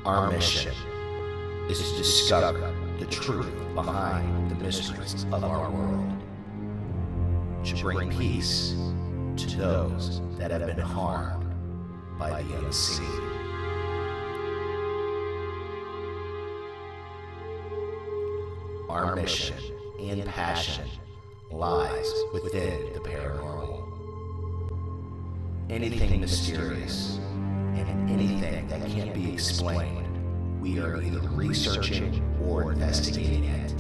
Our mission is to discover the truth behind the mysteries of our world, to bring peace to those that have been harmed by the unseen. Our mission and passion lies within the paranormal. Anything mysterious and anything that can't be explained, we are either researching or investigating it.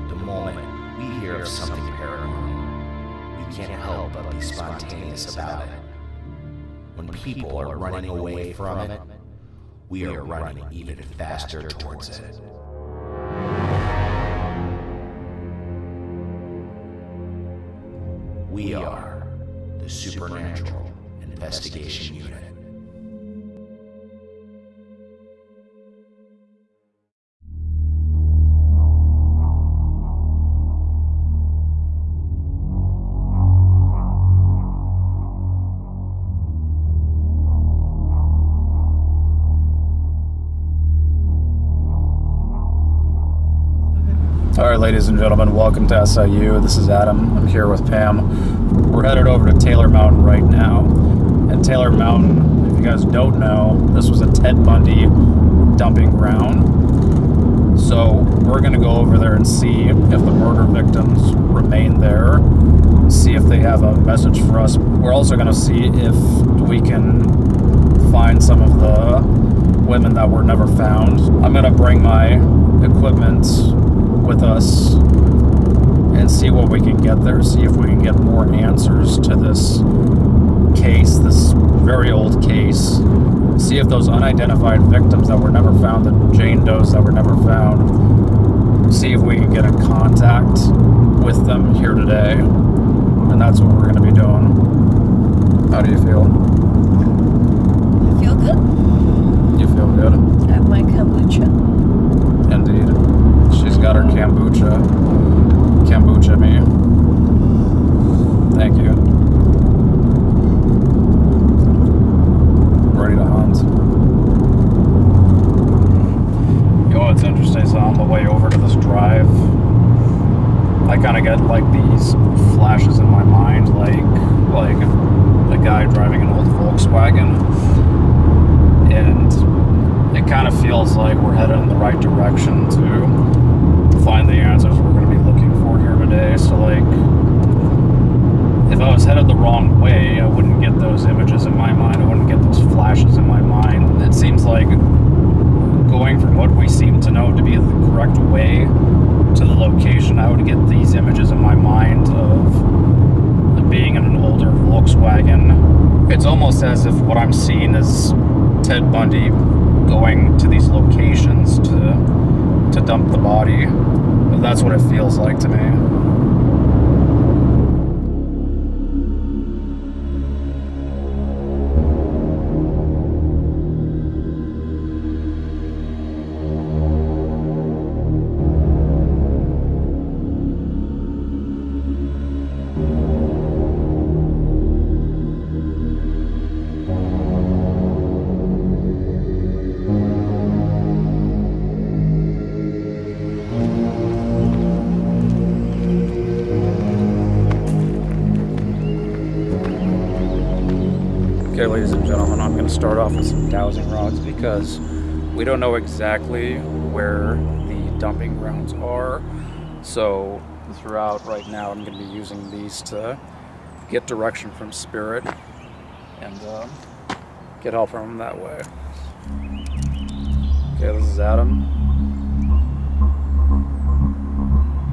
The moment we hear of something paranormal, we can't help but be spontaneous about it. When people are running away from it, we are running even faster towards it. We are the Supernatural Investigation Unit. All right, ladies and gentlemen, welcome to SIU. This is Adam. I'm here with Pam. We're headed over to Taylor Mountain right now. And Taylor Mountain, if you guys don't know, this was a Ted Bundy dumping ground. So we're going to go over there and see if the murder victims remain there, see if they have a message for us. We're also going to see if we can find some of the women that were never found. I'm going to bring my equipment with us and see what we can get there, see if we can get more answers to this case, this very old case, see if those unidentified victims that were never found, the Jane Does that were never found, see if we can get in contact with them here today. And that's what we're going to be doing. How do you feel? I feel good. You feel good? I have my kombucha. Indeed. She's got her kombucha. Kombucha me. Thank you. Ready to hunt. You know what's interesting is on the way over to this drive, I kind of get like these flashes in my mind, like a guy driving an old Volkswagen, and it kind of feels like we're headed in the right direction to find the answers we're going to be looking for here today. So like, if I was headed the wrong way, I wouldn't get those images in my mind, I wouldn't get those flashes in my mind. It seems like going from what we seem to know to be the correct way to the location, I would get these images in my mind of being in an older Volkswagen. It's almost as if what I'm seeing is Ted Bundy going to these locations to dump the body. That's what it feels like to me. Okay, ladies and gentlemen, I'm going to start off with some dowsing rods because we don't know exactly where the dumping grounds are. So throughout right now, I'm going to be using these to get direction from Spirit and get help from him that way. Okay, this is Adam.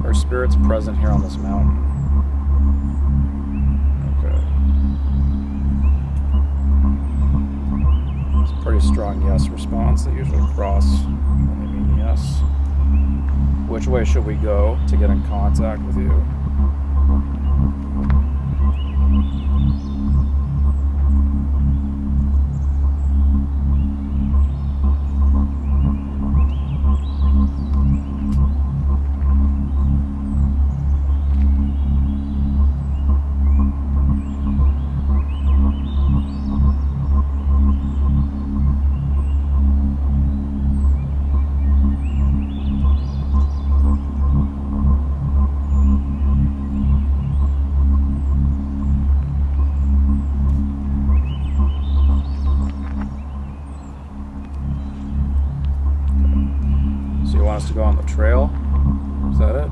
Our Spirit's present here on this mountain. Pretty strong yes response. They usually cross when they mean yes. Which way should we go to get in contact with you? go on the trail. Is that it?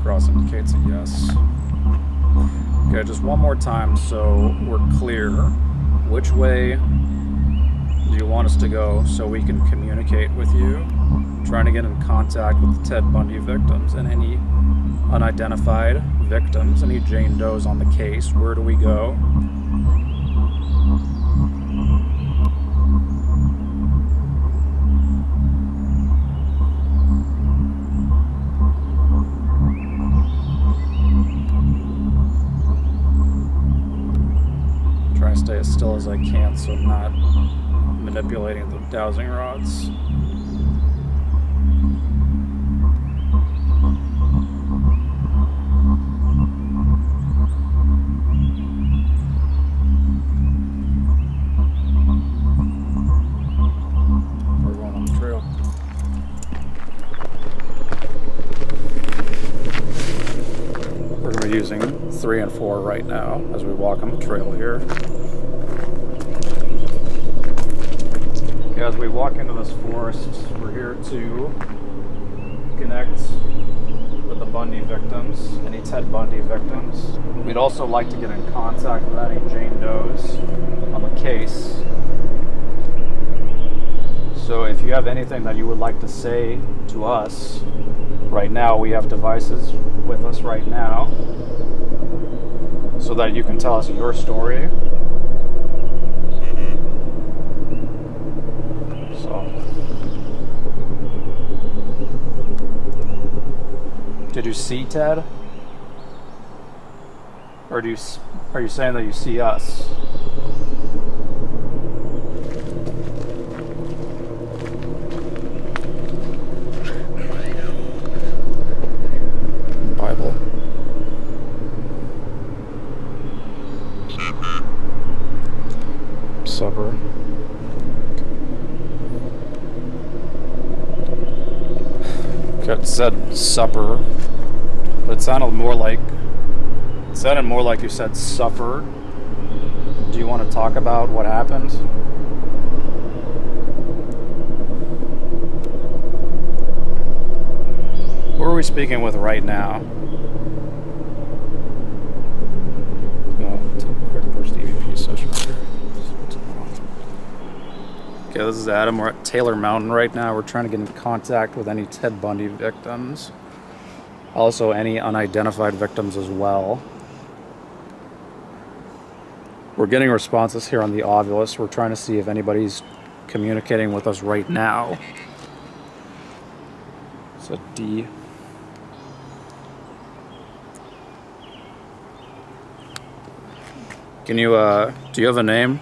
Cross indicates a yes. Okay, just one more time so we're clear. Which way do you want us to go so we can communicate with you? Trying to get in contact with the Ted Bundy victims and any unidentified victims, any Jane Does on the case. Where do we go? Trying to stay as still as I can so I'm not manipulating the dowsing rods. We're going on the trail. We're going to be using 3 and 4 right now as we walk on the trail here. As we walk into this forest, we're here to connect with the Bundy victims, any Ted Bundy victims. We'd also like to get in contact with any Jane Does on the case. So if you have anything that you would like to say to us right now, we have devices with us right now so that you can tell us your story. Did you see Ted? Or are you saying that you see us? Bible. Supper. It said supper, but it sounded more like you said suffer. Do you want to talk about what happened? Who are we speaking with right now? Quick burst EVP session here. Okay, this is Adam. We're at Taylor Mountain right now. We're trying to get in contact with any Ted Bundy victims. Also, any unidentified victims as well. We're getting responses here on the Ovilus. We're trying to see if anybody's communicating with us right now. It's a D. Can you, do you have a name?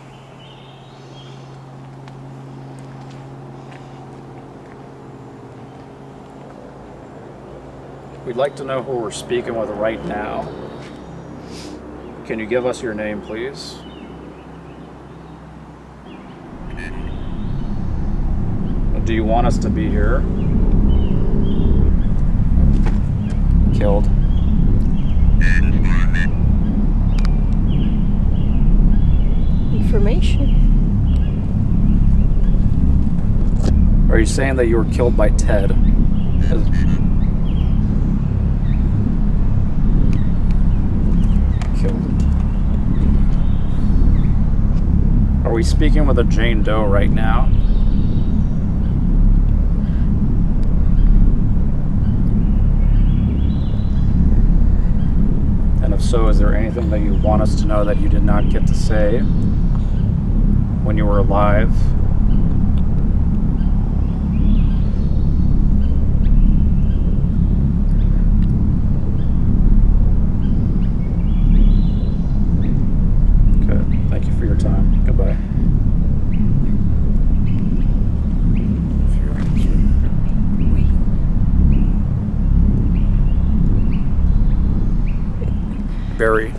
We'd like to know who we're speaking with right now. Can you give us your name, please? Do you want us to be here? Killed. Information. Are you saying that you were killed by Ted? Are we speaking with a Jane Doe right now? And if so, is there anything that you want us to know that you did not get to say when you were alive? Goodbye. Barry.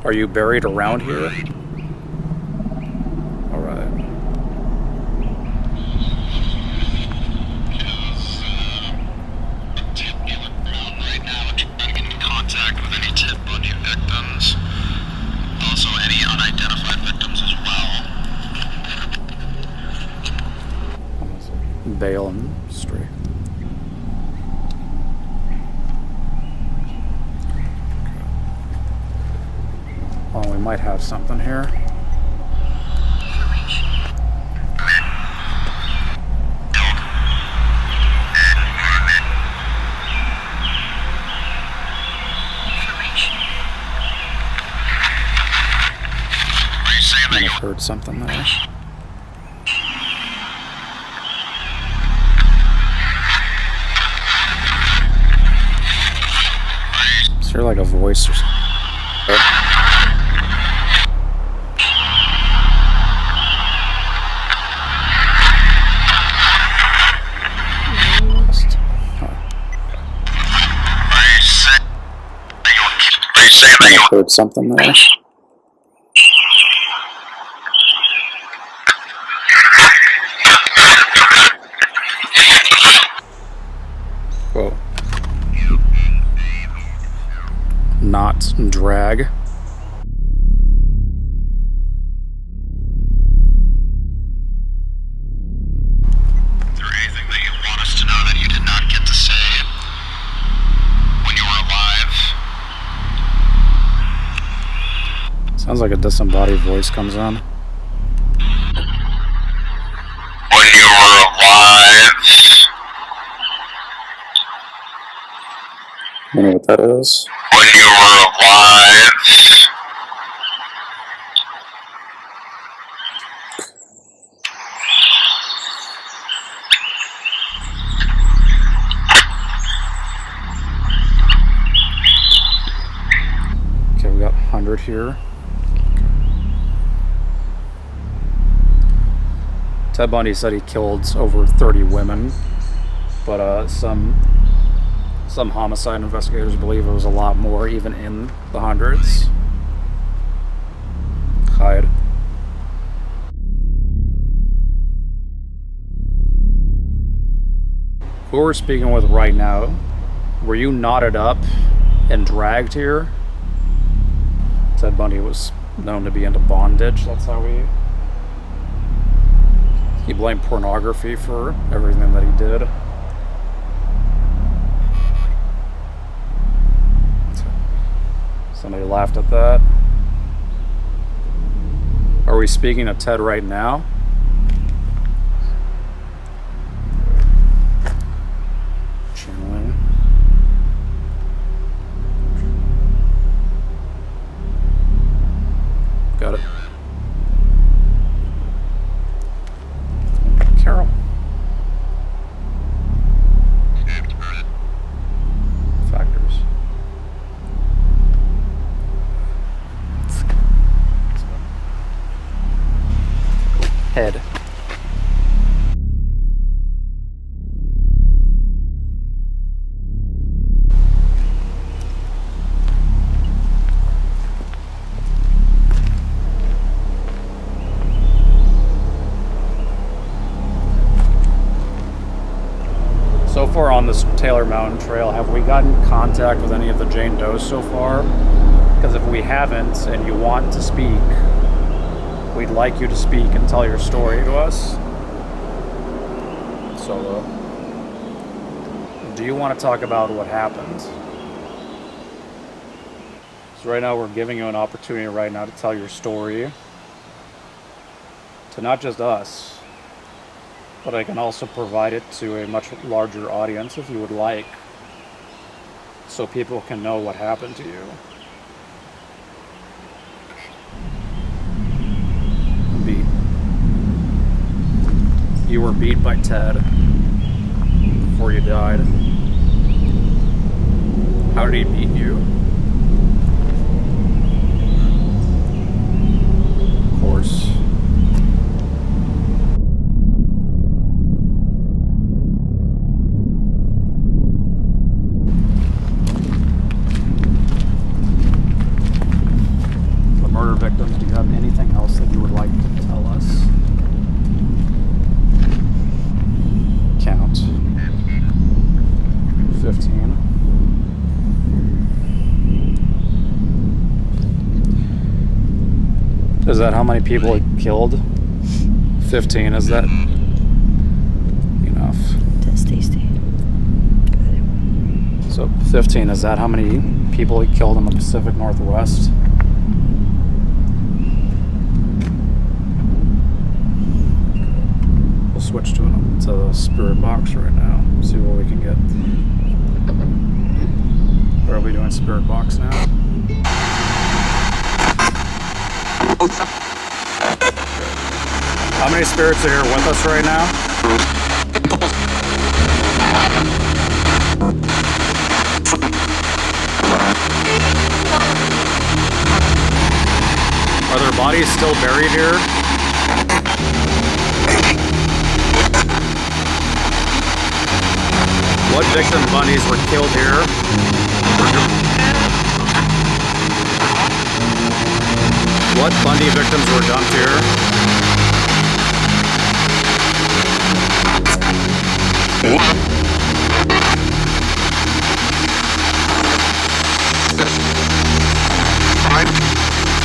Are you buried around here? All right. bail and street. Oh, we might have something here. I heard something there. Is there like a voice or something? I heard something there. Whoa. Not drag. Is there anything that you want us to know that you did not get to say when you were alive? Sounds like a disembodied voice comes on. When you were alive? I don't know what that is. When you were alive? Okay, we got 100 here. Ted Bundy said he killed over 30 women, but some homicide investigators believe it was a lot more, even in the hundreds. Hide. Who we're speaking with right now, were you knotted up and dragged here? Ted Bundy was known to be into bondage. That's how he blamed pornography for everything that he did. Somebody laughed at that. Are we speaking to Ted right now? Channeling. Got it. Carol. Factors. Head. So far on this Taylor Mountain Trail, have we gotten contact with any of the Jane Does so far? Because if we haven't and you want to speak, we'd like you to speak and tell your story to us. Solo. Do you want to talk about what happened? So right now we're giving you an opportunity right now to tell your story to not just us, but I can also provide it to a much larger audience if you would like, so people can know what happened to you. Beat. You were beat by Ted before you died. How did he beat you? Of course. The murder victims, do you have anything else that you would like to tell us? Count. 15. Is that how many people it killed? 15, is that enough? So 15, is that how many people he killed in the Pacific Northwest? We'll switch to the spirit box right now. See what we can get. Or are we doing spirit box now? How many spirits are here with us right now? Are their bodies still buried here? What victim Bundys were killed here? What Bundy victims were dumped here?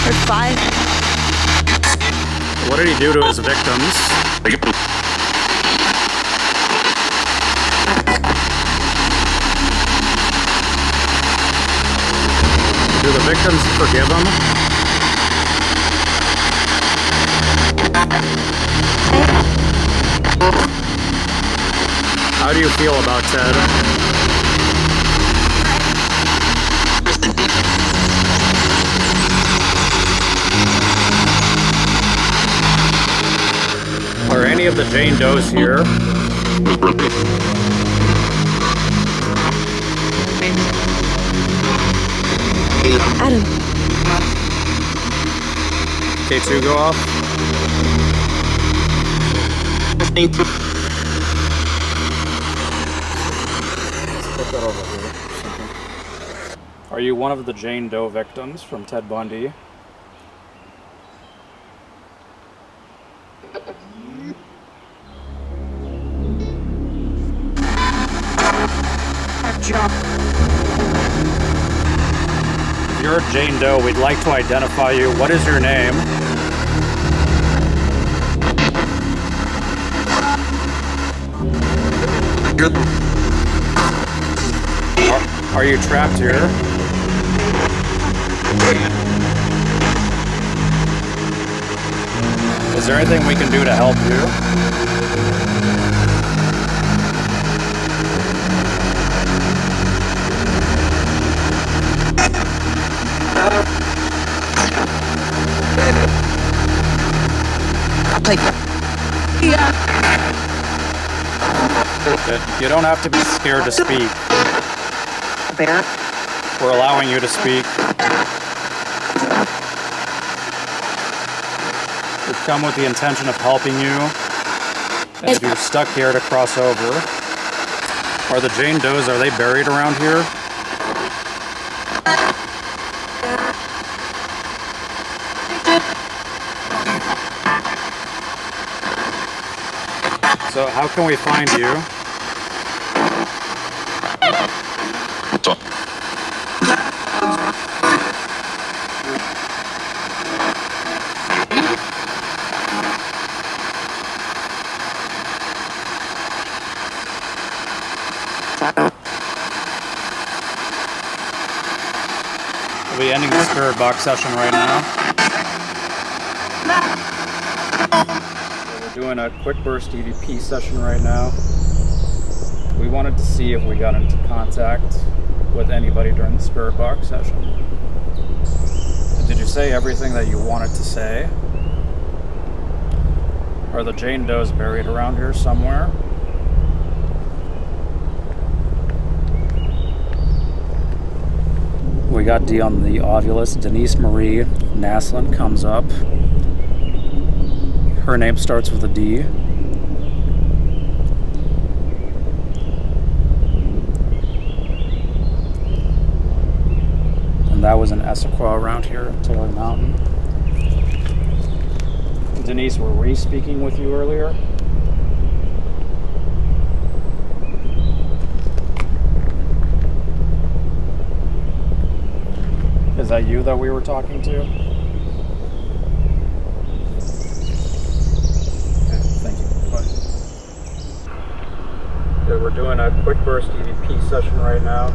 There's 5. What did he do to his victims? Do the victims forgive him? How do you feel about Ted? Are any of the Jane Does here? Adam. K2 go off. Put that over here. Are you one of the Jane Doe victims from Ted Bundy? If you're Jane Doe, we'd like to identify you. What is your name? Are you trapped here? Is there anything we can do to help you? You don't have to be scared to speak. We're allowing you to speak. We've come with the intention of helping you. And if you're stuck here to cross over, are the Jane Does, are they buried around here? So how can we find you? We'll be ending the spirit box session right now. We're doing a quick burst EVP session right now. We wanted to see if we got into contact with anybody during the spirit box session. Did you say everything that you wanted to say? Are the Jane Does buried around here somewhere? We got D on the Ovulus. Denise Marie Naslin comes up. Her name starts with a D. And that was an Essequa around here at Taylor Mountain. Denise, were we speaking with you earlier? Is that you that we were talking to? Okay, thank you. Bye. Okay, we're doing a quick burst EVP session right now.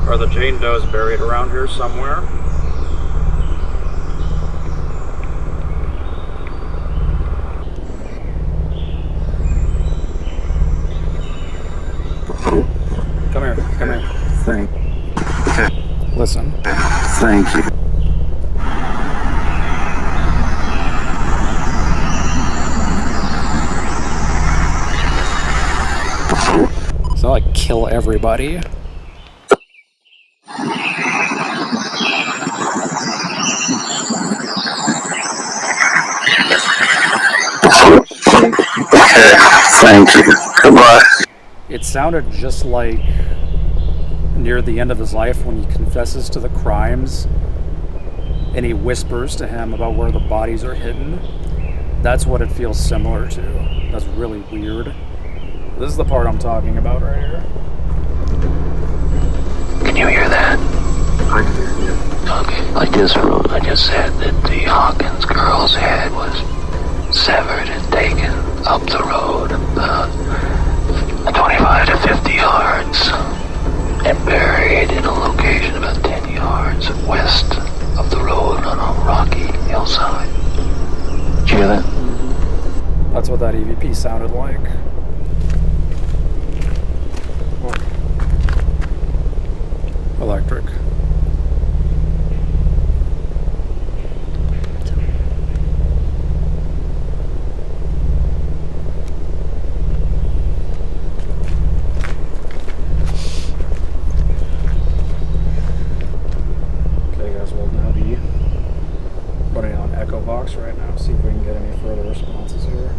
Are the Jane Does buried around here somewhere? Come here, come here. Listen. Thank you. So I kill everybody. Thank you. Goodbye. It sounded just like near the end of his life when he confesses to the crimes and he whispers to him about where the bodies are hidden. That's what it feels similar to. That's really weird. This is the part I'm talking about right here. Can you hear that? I can hear you. Okay. I just said that the Hawkins girl's head was severed and taken up the road about 25 to 50 yards and buried in a location about 10 yards west of the road on a rocky hillside. Did you hear that? That's what that EVP sounded like. Electric. Okay guys, we'll now be running on Echo Box right now, see if we can get any further responses here.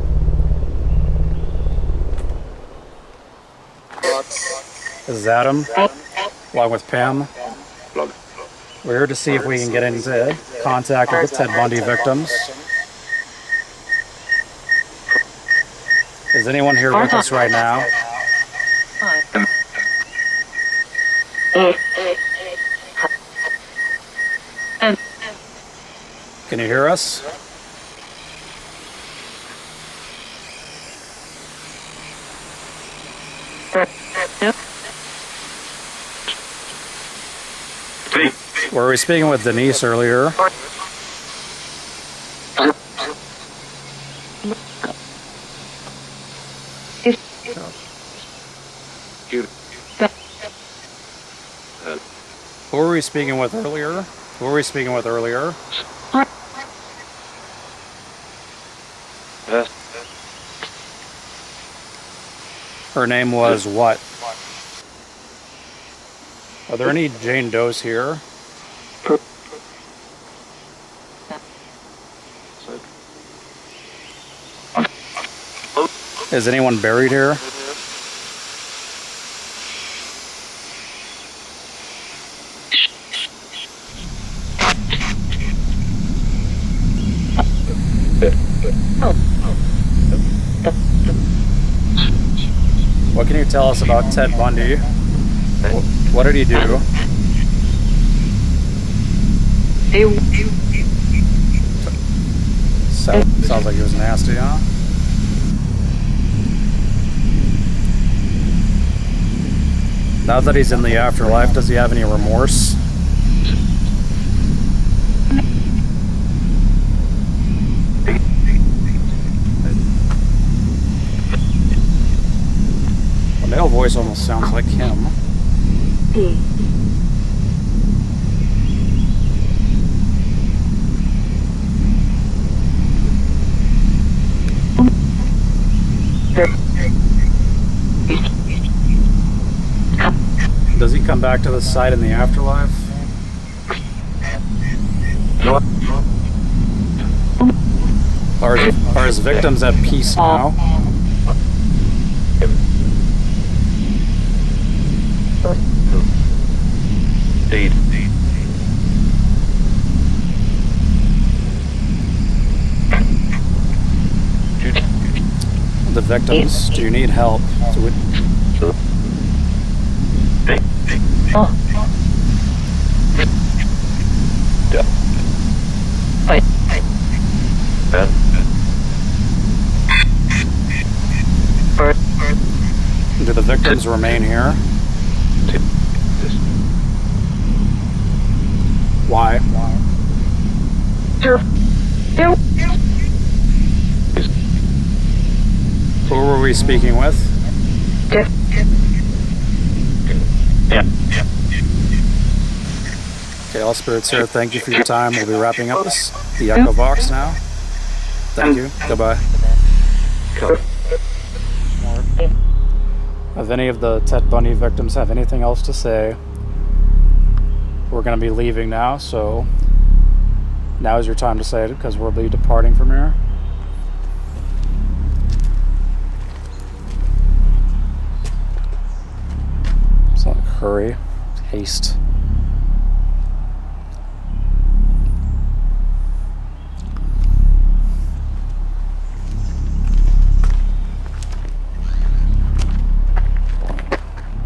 This is Adam, along with Pam. We're here to see if we can get into contact with the Ted Bundy victims. Is anyone here with us right now? Can you hear us? Were we speaking with Denise earlier? Who were we speaking with earlier? Who were we speaking with earlier? Her name was what? Are there any Jane Does here? Is anyone buried here? What can you tell us about Ted Bundy? What did he do? Sounds like he was nasty, huh? Now that he's in the afterlife, does he have any remorse? The male voice almost sounds like him. Does he come back to the site in the afterlife? Are his victims at peace now? The victims, do you need help? Do the victims remain here? Why? Who were we speaking with? Okay, all spirits here, thank you for your time. We'll be wrapping up the Echo Box now. Thank you. Goodbye. If any of the Ted Bundy victims have anything else to say, we're going to be leaving now, so now is your time to say it, because we'll be departing from here. It's not hurry, haste.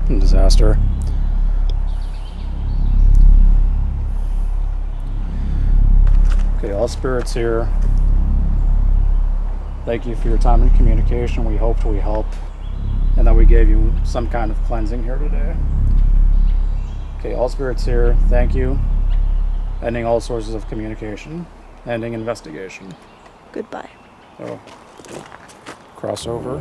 Disaster. Okay, all spirits here, thank you for your time and communication. We hoped we helped and that we gave you some kind of cleansing here today. Okay, all spirits here, thank you. Ending all sources of communication. Ending investigation. Goodbye. So, cross over.